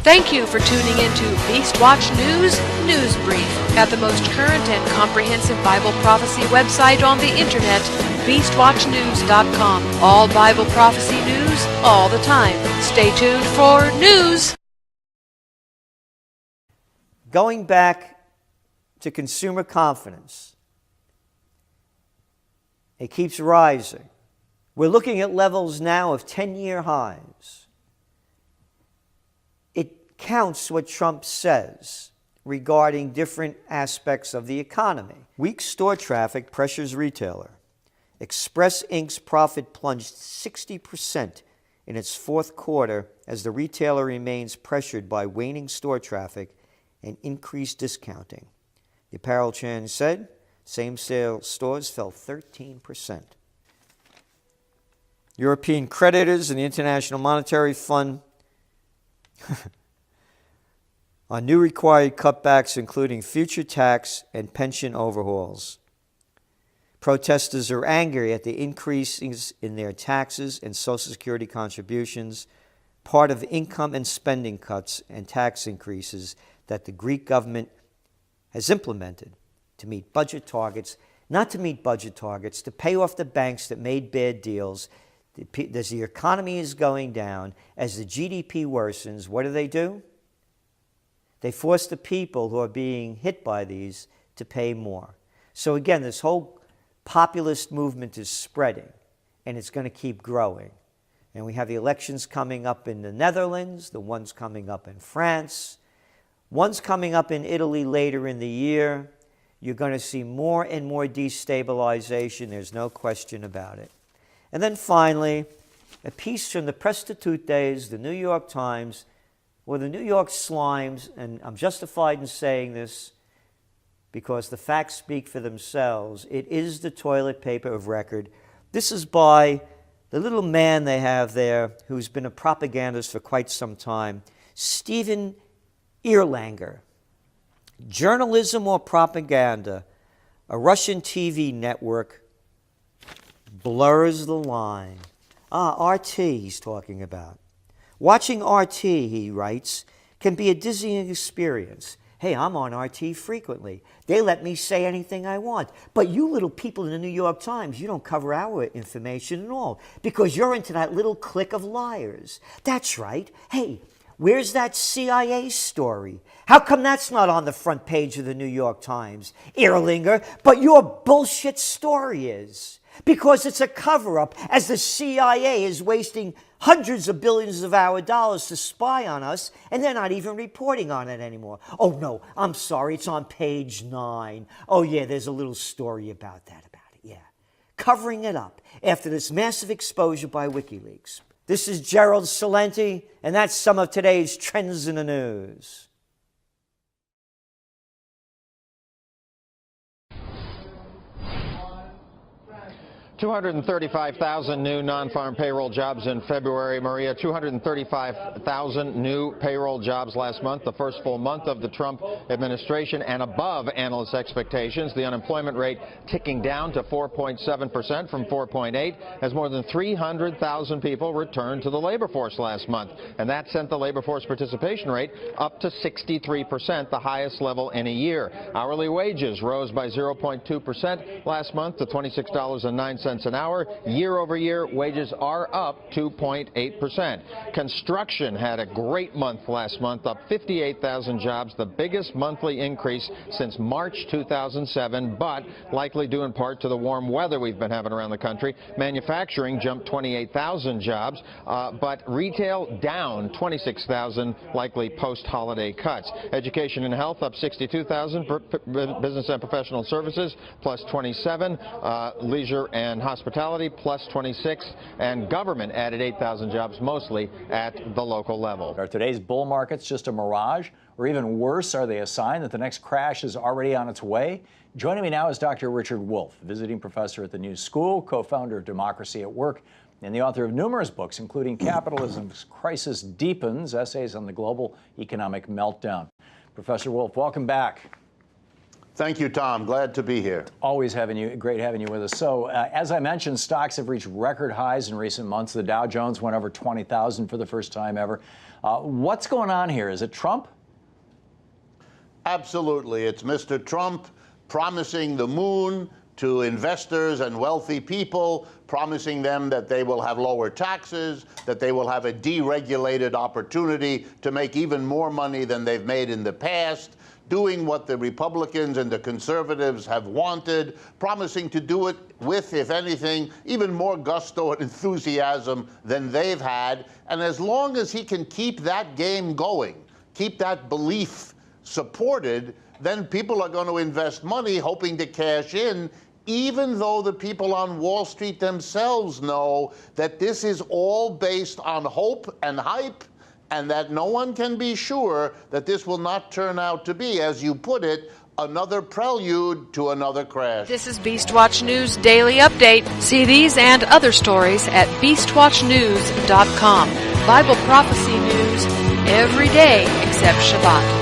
Thank you for tuning in to Beastwatch News Brief at the most current and comprehensive Bible prophecy website on the internet, BeastWatchNews.com. All Bible prophecy news, all the time. Stay tuned for news. Going back to consumer confidence, it keeps rising. We're looking at levels now of 10-year highs. It counts what Trump says regarding different aspects of the economy. Weak store traffic pressures retailer. Express Inc.'s profit plunged 60% in its fourth quarter as the retailer remains pressured by waning store traffic and increased discounting. The apparel chain said same-sale stores fell 13%. European creditors and the International Monetary Fund on new required cutbacks, including future tax and pension overhauls. Protesters are angry at the increases in their taxes and Social Security contributions, part of income and spending cuts and tax increases that the Greek government has implemented to meet budget targets, not to meet budget targets, to pay off the banks that made bad deals. As the economy is going down, as the GDP worsens, what do? They force the people who are being hit by these to pay more. So again, this whole populist movement is spreading, and it's going to keep growing. And we have the elections coming up in the Netherlands, the ones coming up in France, one's coming up in Italy later in the year. You're going to see more and more destabilization. There's no question about it. And then finally, a piece from the Prostitutes, the New York Times, or the New York Slimes, and I'm justified in saying this because the facts speak for themselves. It is the toilet paper of record. This is by the little man they have there who's been a propagandist for quite some time, Stephen Erlanger. Journalism or propaganda? A Russian TV network blurs the line. RT he's talking about. Watching RT, he writes, can be a dizzying experience. Hey, I'm on RT frequently. They let me say anything I want. But you little people in the New York Times, you don't cover our information at all because you're into that little clique of liars. That's right. Hey, where's that CIA story? How come that's not on the front page of the New York Times, Erlanger? But your bullshit story is. Because it's a cover-up, as the CIA is wasting hundreds of billions of our dollars to spy on us, and they're not even reporting on it anymore. Oh, no, I'm sorry, it's on page 9. Oh, yeah, there's a little story about it, yeah. Covering it up after this massive exposure by WikiLeaks. This is Gerald Celente, and that's some of today's trends in the news. 235,000 new non-farm payroll jobs in February, Maria. 235,000 new payroll jobs last month, the first full month of the Trump administration, and above analysts' expectations. The unemployment rate ticking down to 4.7% from 4.8% as more than 300,000 people returned to the labor force last month. And that sent the labor force participation rate up to 63%, the highest level in a year. Hourly wages rose by 0.2% last month to $26.09 an hour. Year over year, wages are up 2.8%. Construction had a great month last month, up 58,000 jobs, the biggest monthly increase since March 2007, but likely due in part to the warm weather we've been having around the country. Manufacturing jumped 28,000 jobs, but retail down 26,000, likely post-holiday cuts. Education and health up 62,000, business and professional services plus 27, leisure and hospitality plus 26, and government added 8,000 jobs, mostly at the local level. Are today's bull markets just a mirage? Or even worse, are they a sign that the next crash is already on its way? Joining me now is Dr. Richard Wolff, visiting professor at the New School, co-founder of Democracy at Work, and the author of numerous books, including Capitalism's Crisis Deepens, Essays on the Global Economic Meltdown. Professor Wolff, welcome back. Thank you, Tom. Glad to be here. Always great having you with us. So, as I mentioned, stocks have reached record highs in recent months. The Dow Jones went over 20,000 for the first time ever. What's going on here? Is it Trump? Absolutely. It's Mr. Trump promising the moon to investors and wealthy people, promising them that they will have lower taxes, that they will have a deregulated opportunity to make even more money than they've made in the past, doing what the Republicans and the conservatives have wanted, promising to do it with, if anything, even more gusto and enthusiasm than they've had. And as long as he can keep that game going, keep that belief supported, then people are going to invest money hoping to cash in, even though the people on Wall Street themselves know that this is all based on hope and hype, and that no one can be sure that this will not turn out to be, as you put it, another prelude to another crash. This is BeastWatch News Daily Update. See these and other stories at BeastWatchNews.com. Bible prophecy news every day except Shabbat.